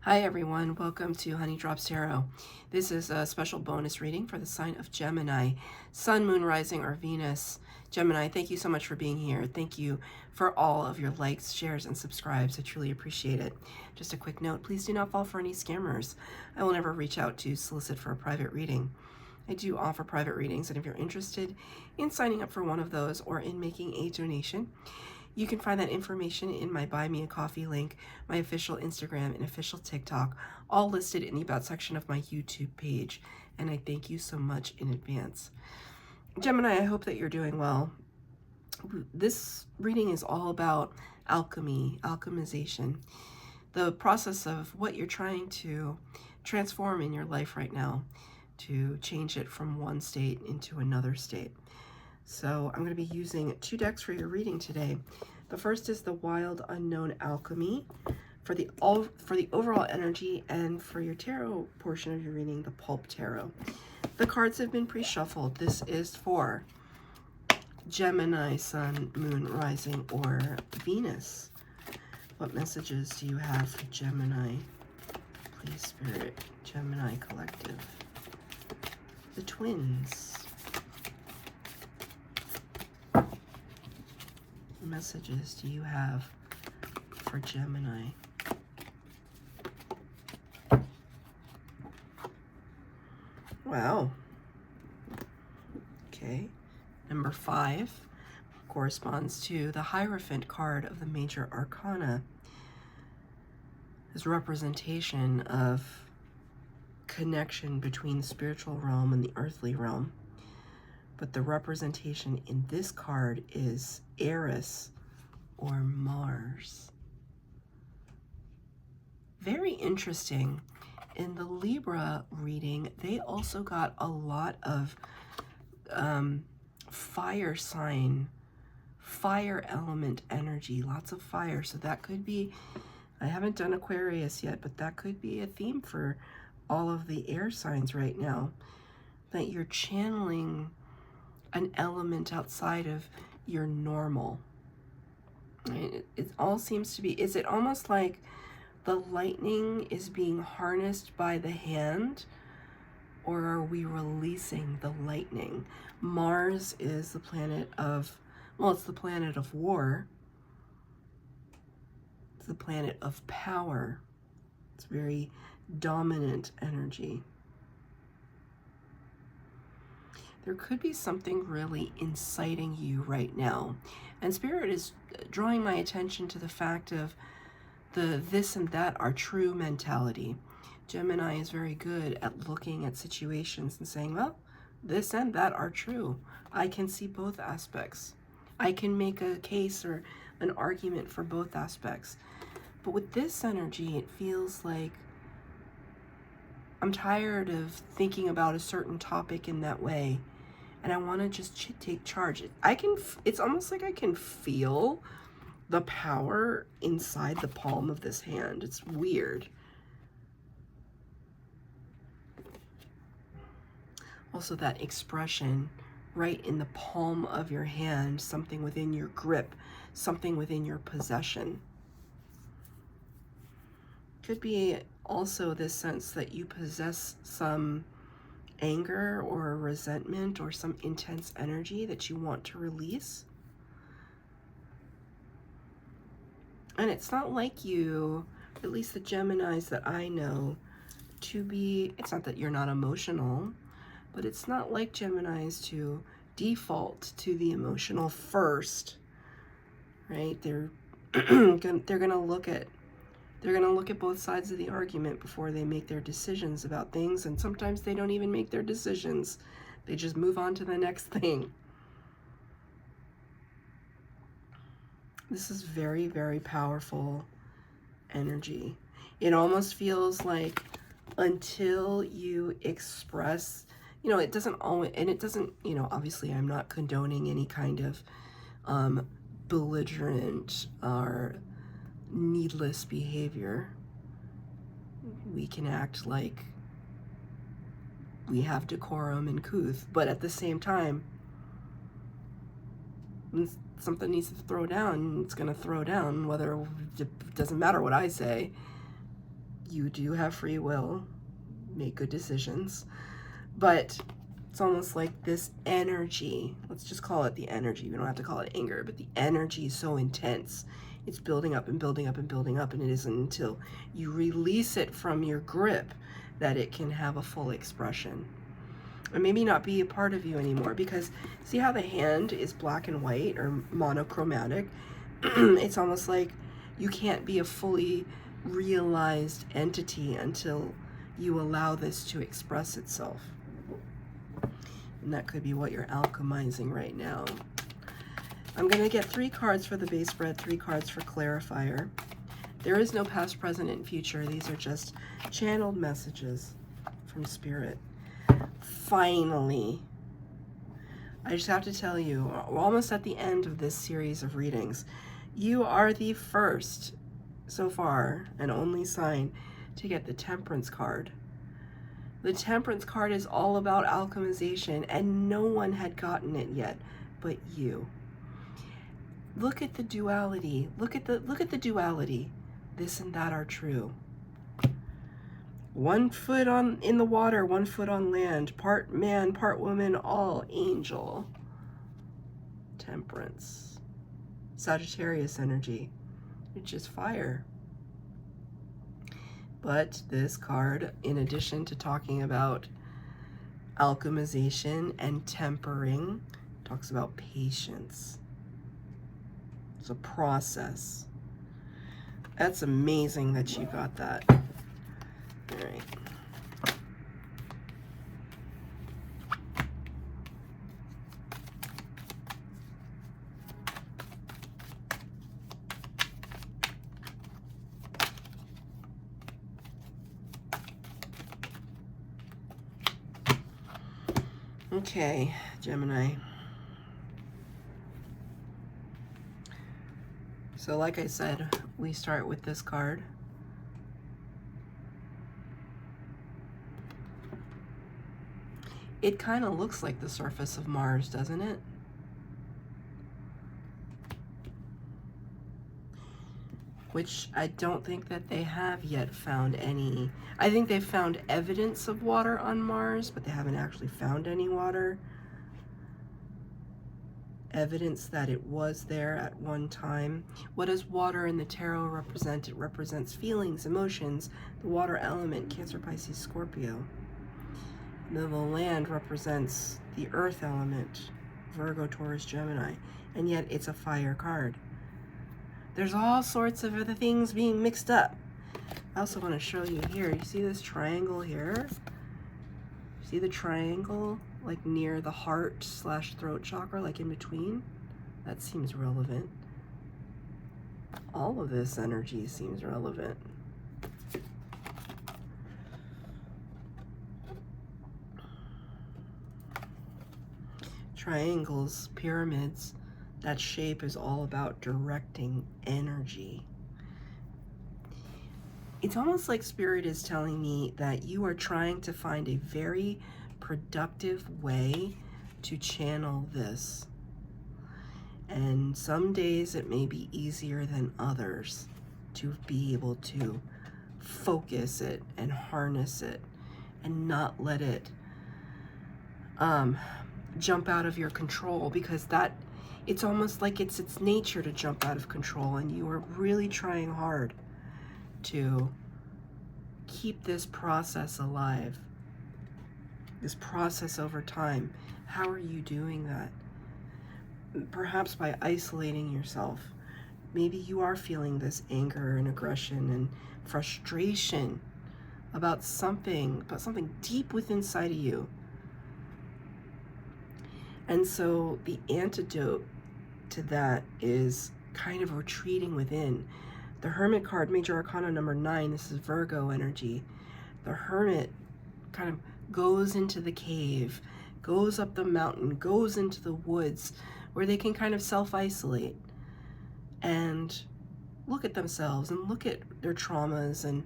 Hi everyone, welcome to Honey Drops Tarot. This is a special bonus reading for the sign of Gemini, Sun, Moon, Rising, or Venus. Gemini, thank you so much for being here. Thank you for all of your likes, shares, and subscribes. I truly appreciate it. Just a quick note, please do not fall for any scammers. I will never reach out to solicit for a private reading. I do offer private readings, and if you're interested in signing up for one of those or in making a donation, you can find that information in my Buy Me a Coffee link, my official Instagram, and official TikTok, all listed in the About section of my YouTube page. And I thank you so much in advance. Gemini, I hope that you're doing well. This reading is all about alchemy, alchemization, the process of what you're trying to transform in your life right now to change it from one state into another state. So I'm going to be using two decks for your reading today. The first is the Wild Unknown Alchemy for the overall energy, and for your tarot portion of your reading, the Pulp Tarot. The cards have been pre-shuffled. This is for Gemini, Sun, Moon, Rising, or Venus. What messages do you have for Gemini? Please, Spirit, Gemini Collective. The Twins. Messages do you have for Gemini? Wow. Okay. Number 5 corresponds to the Hierophant card of the Major Arcana. This representation of connection between the spiritual realm and the earthly realm. But the representation in this card is Eris or Mars. Very interesting. In the Libra reading, they also got a lot of fire sign, fire element energy, lots of fire. So that could be, I haven't done Aquarius yet, but that could be a theme for all of the air signs right now, that you're channeling an element outside of your normal. It all seems to be, is it almost like the lightning is being harnessed by the hand, or are we releasing the lightning? Mars is the planet of, well, it's the planet of war. It's the planet of power. It's very dominant energy. There could be something really inciting you right now. And Spirit is drawing my attention to the fact of the this and that are true mentality. Gemini is very good at looking at situations and saying, well, this and that are true. I can see both aspects. I can make a case or an argument for both aspects. But with this energy, it feels like I'm tired of thinking about a certain topic in that way, and I want to just take charge. It's almost like I can feel the power inside the palm of this hand. It's weird. Also, that expression right in the palm of your hand, something within your grip, something within your possession. Could be also this sense that you possess some anger or resentment or some intense energy that you want to release. And it's not like you, at least the Geminis that I know, to be, it's not that you're not emotional, but it's not like Geminis to default to the emotional first, right? They're gonna look at both sides of the argument before they make their decisions about things, and sometimes they don't even make their decisions. They just move on to the next thing. This is very, very powerful energy. It almost feels like until you express, it doesn't always, and it doesn't, obviously I'm not condoning any kind of belligerent or needless behavior. We can act like we have decorum and couth, but at the same time, when something needs to throw down, it's going to throw down, whether it doesn't matter what I say. You do have free will, make good decisions, but it's almost like this energy, let's just call it the energy, we don't have to call it anger, but the energy is so intense. It's building up and building up and building up, and it isn't until you release it from your grip that it can have a full expression. And maybe not be a part of you anymore, because see how the hand is black and white or monochromatic? It's almost like you can't be a fully realized entity until you allow this to express itself. And that could be what you're alchemizing right now. I'm going to get 3 cards for the base spread, 3 cards for clarifier. There is no past, present, and future. These are just channeled messages from Spirit. Finally, I just have to tell you, we're almost at the end of this series of readings. You are the first so far and only sign to get the Temperance card. The Temperance card is all about alchemization, and no one had gotten it yet but you. Look at the duality. Look at the duality. This and that are true. 1 foot in the water, 1 foot on land, part man, part woman, all angel. Temperance. Sagittarius energy, which is fire. But this card, in addition to talking about alchemization and tempering, talks about patience. It's a process. That's amazing that you got that. All right. Okay, Gemini. So like I said, we start with this card. It kind of looks like the surface of Mars, doesn't it? Which I don't think that they have yet found any. I think they've found evidence of water on Mars, but they haven't actually found any water. Evidence that it was there at one time. What does water in the tarot represent? It represents feelings, emotions, the water element, Cancer, Pisces, Scorpio. And then the land represents the earth element, Virgo, Taurus, Gemini. And yet it's a fire card. There's all sorts of other things being mixed up. I also want to show you here. You see this triangle here? See the triangle like near the heart / throat chakra, like in between? That seems relevant. All of this energy seems relevant. Triangles, pyramids, that shape is all about directing energy. It's almost like Spirit is telling me that you are trying to find a very productive way to channel this. And some days it may be easier than others to be able to focus it and harness it and not let it jump out of your control, because that it's almost like it's its nature to jump out of control, and you are really trying hard to keep this process alive, this process over time. How are you doing that? Perhaps by isolating yourself. Maybe you are feeling this anger and aggression and frustration about something deep within inside of you. And so the antidote to that is kind of retreating within. The Hermit card, Major Arcana number 9, this is Virgo energy. The Hermit kind of goes into the cave, goes up the mountain, goes into the woods, where they can kind of self-isolate and look at themselves and look at their traumas and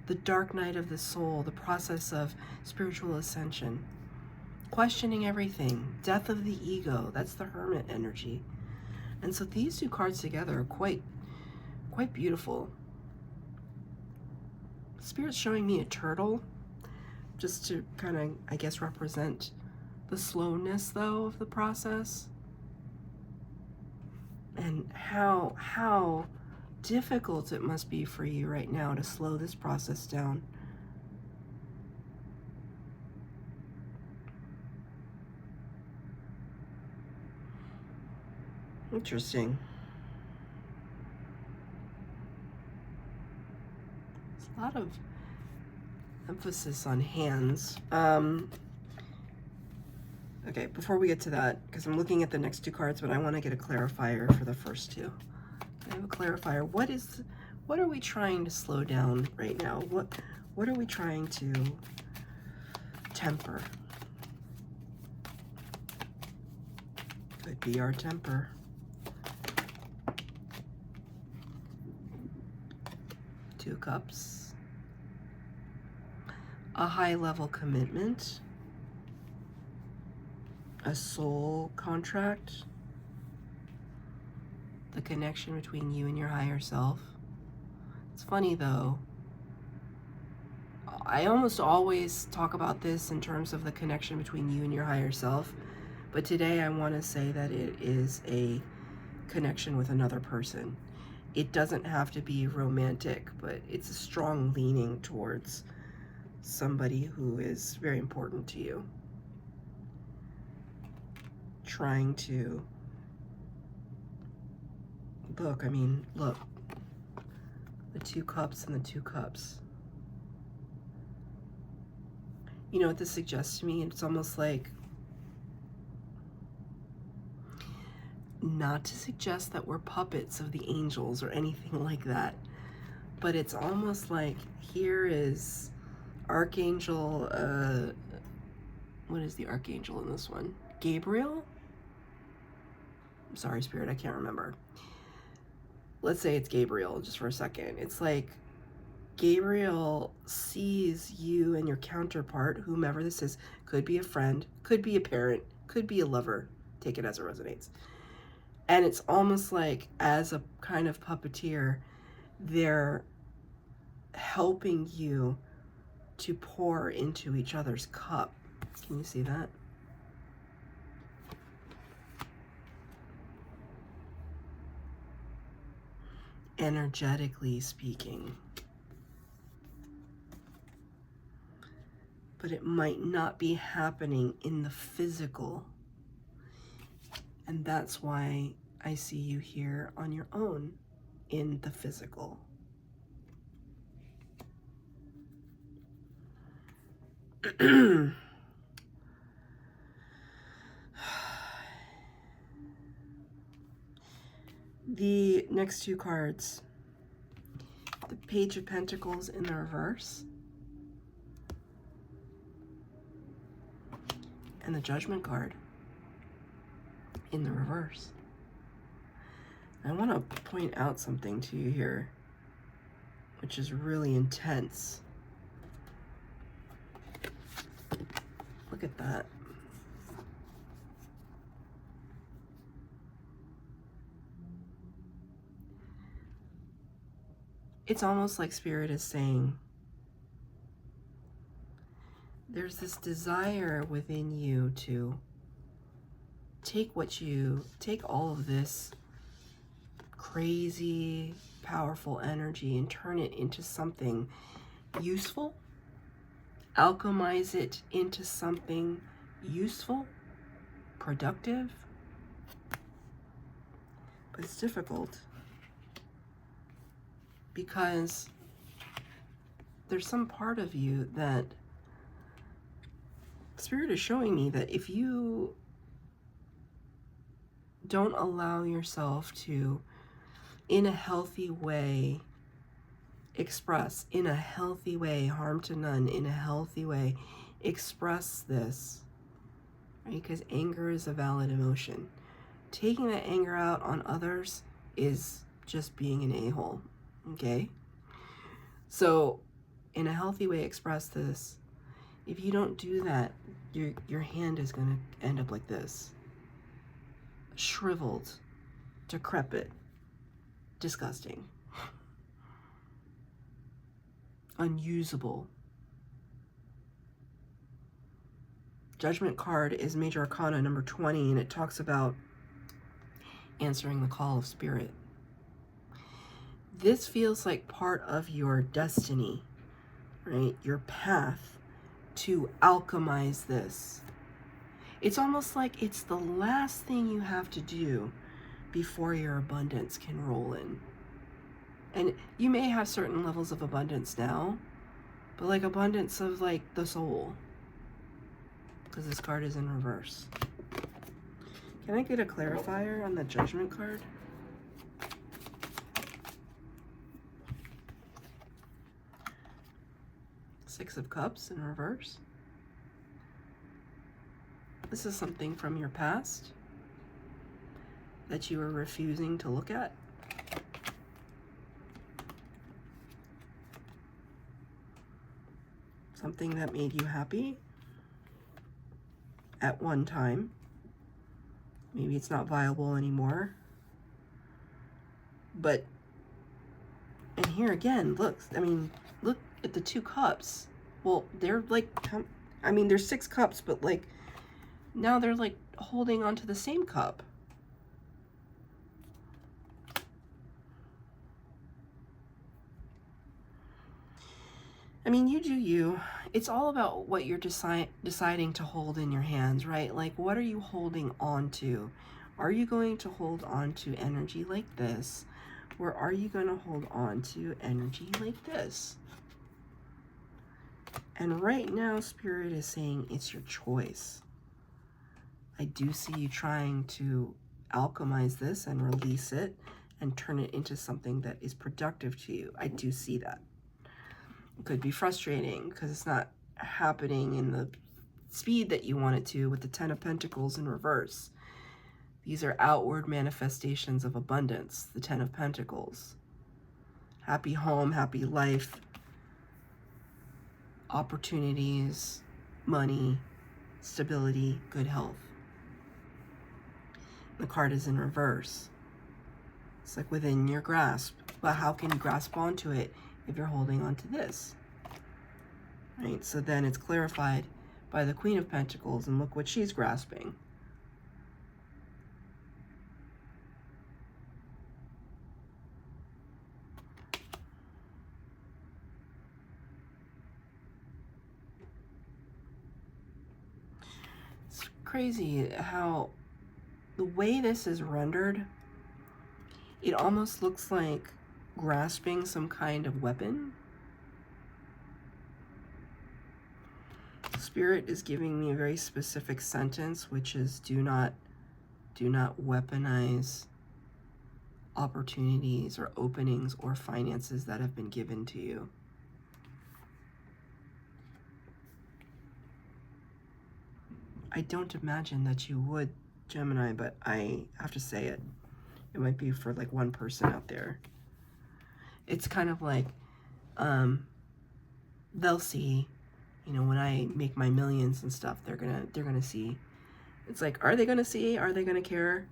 the dark night of the soul, the process of spiritual ascension. Questioning everything, death of the ego, that's the Hermit energy. And so these two cards together are quite beautiful. Spirit's showing me a turtle, just to kind of, I guess, represent the slowness, though, of the process. And how difficult it must be for you right now to slow this process down. Interesting. There's a lot of emphasis on hands. Okay, before we get to that, because I'm looking at the next two cards, but I want to get a clarifier for the first two. I have a clarifier. What are we trying to slow down right now? What are we trying to temper? Could be our temper. Two Cups. A high-level commitment. A soul contract. The connection between you and your higher self. It's funny though, I almost always talk about this in terms of the connection between you and your higher self, but today I want to say that it is a connection with another person. It doesn't have to be romantic, but it's a strong leaning towards somebody who is very important to you. Trying to look, look, the Two Cups and the Two Cups. You know what this suggests to me? It's almost like, not to suggest that we're puppets of the angels or anything like that, but it's almost like here is Archangel, what is the Archangel in this one? Gabriel? I'm sorry, Spirit, I can't remember. Let's say it's Gabriel just for a second. It's like Gabriel sees you and your counterpart, whomever this is, could be a friend, could be a parent, could be a lover, take it as it resonates. And it's almost like, as a kind of puppeteer, they're helping you to pour into each other's cup. Can you see that? Energetically speaking. But it might not be happening in the physical. And that's why I see you here on your own in the physical. The next two cards, the Page of Pentacles in the reverse, and the Judgment card in the reverse. I want to point out something to you here, which is really intense. Look at that. It's almost like Spirit is saying, there's this desire within you to take all of this crazy, powerful energy and turn it into something useful, alchemize it into something useful, productive, but it's difficult. Because there's some part of you that Spirit is showing me that if you don't allow yourself to, in a healthy way, express, in a healthy way, harm to none, in a healthy way, express this, right? Because anger is a valid emotion. Taking that anger out on others is just being an a-hole. Okay, so in a healthy way, express this. If you don't do that, your hand is going to end up like this. Shriveled, decrepit, disgusting. unusable. Judgment card is Major Arcana number 20, and it talks about answering the call of spirit. This feels like part of your destiny, right? Your path to alchemize this. It's almost like it's the last thing you have to do before your abundance can roll in. And you may have certain levels of abundance now, but like abundance of like the soul, because this card is in reverse. Can I get a clarifier on the Judgment card? Six of Cups in reverse. This is something from your past that you are refusing to look at. Something that made you happy at one time. Maybe it's not viable anymore. But, and here again, look, I mean, look at the 2 cups. Well, they're like, I mean, there's 6 cups, but like, now they're like holding onto the same cup. I mean, you do you. It's all about what you're deciding to hold in your hands, right? Like, what are you holding on to? Are you going to hold on to energy like this? Or are you going to hold on to energy like this? And right now, Spirit is saying it's your choice. I do see you trying to alchemize this and release it and turn it into something that is productive to you. I do see that. It could be frustrating because it's not happening in the speed that you want it to with the 10 of Pentacles in reverse. These are outward manifestations of abundance, the 10 of Pentacles. Happy home, happy life, opportunities, money, stability, good health. The card is in reverse. It's like within your grasp. But how can you grasp onto it if you're holding on to this? Right? So then it's clarified by the Queen of Pentacles, and look what she's grasping. It's crazy how the way this is rendered, it almost looks like grasping some kind of weapon. Spirit is giving me a very specific sentence, which is do not weaponize opportunities or openings or finances that have been given to you. I don't imagine that you would, Gemini, but I have to say it. It might be for like one person out there. It's kind of like, they'll see, you know, when I make my millions and stuff, they're gonna see. It's like, are they gonna see? Are they gonna care?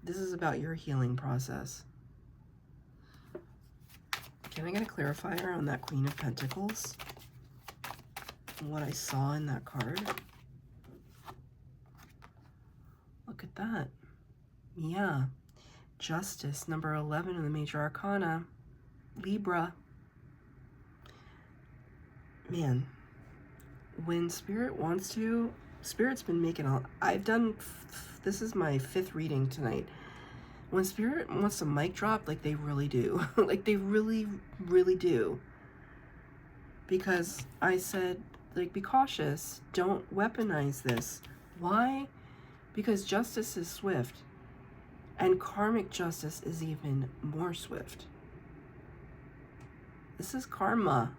This is about your healing process. Can I get a clarifier on that Queen of Pentacles? What I saw in that card? Look at that. Yeah. Justice, number 11 in the Major Arcana. Libra. Man, when Spirit wants to, Spirit's been making this is my 5th reading tonight. When Spirit wants to mic drop, like they really do. Like they really, really do. Because I said, like, be cautious. Don't weaponize this. Why? Because justice is swift. And karmic justice is even more swift. This is karma.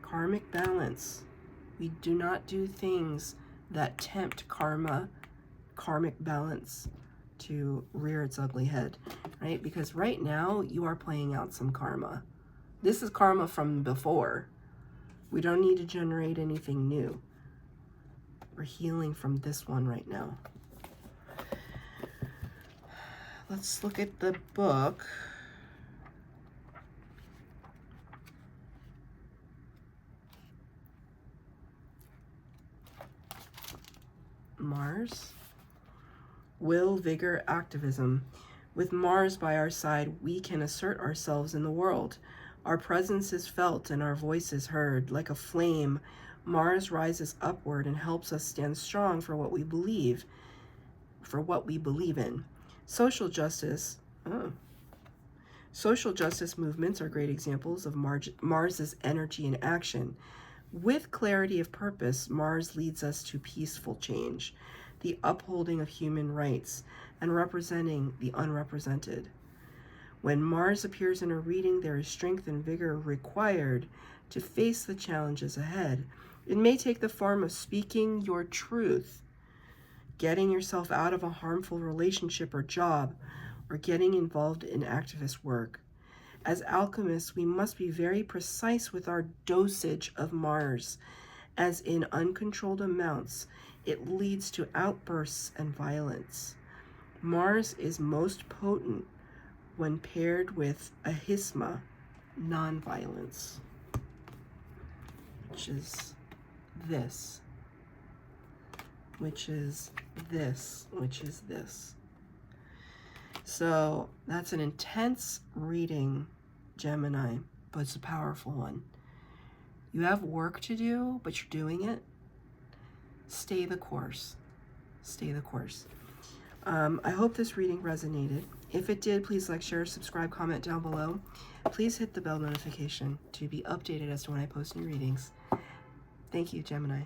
Karmic balance. We do not do things that tempt karmic balance to rear its ugly head, right? Because right now you are playing out some karma. This is karma from before. We don't need to generate anything new. We're healing from this one right now. Let's look at the book. Mars. Will, vigor, activism. With Mars by our side, we can assert ourselves in the world. Our presence is felt and our voice is heard. Like a flame, Mars rises upward and helps us stand strong for what we believe in. Social justice. Social justice movements are great examples of Mars's energy in action. With clarity of purpose, Mars leads us to peaceful change, the upholding of human rights, and representing the unrepresented. When Mars appears in a reading, there is strength and vigor required to face the challenges ahead. It may take the form of speaking your truth, getting yourself out of a harmful relationship or job, or getting involved in activist work. As alchemists, we must be very precise with our dosage of Mars, as in uncontrolled amounts, it leads to outbursts and violence. Mars is most potent when paired with ahisma, nonviolence, which is this, which is this, which is this. So that's an intense reading, Gemini, but it's a powerful one. You have work to do, but you're doing it. Stay the course. Stay the course. I hope this reading resonated. If it did, please like, share, subscribe, comment down below. Please hit the bell notification to be updated as to when I post new readings. Thank you, Gemini.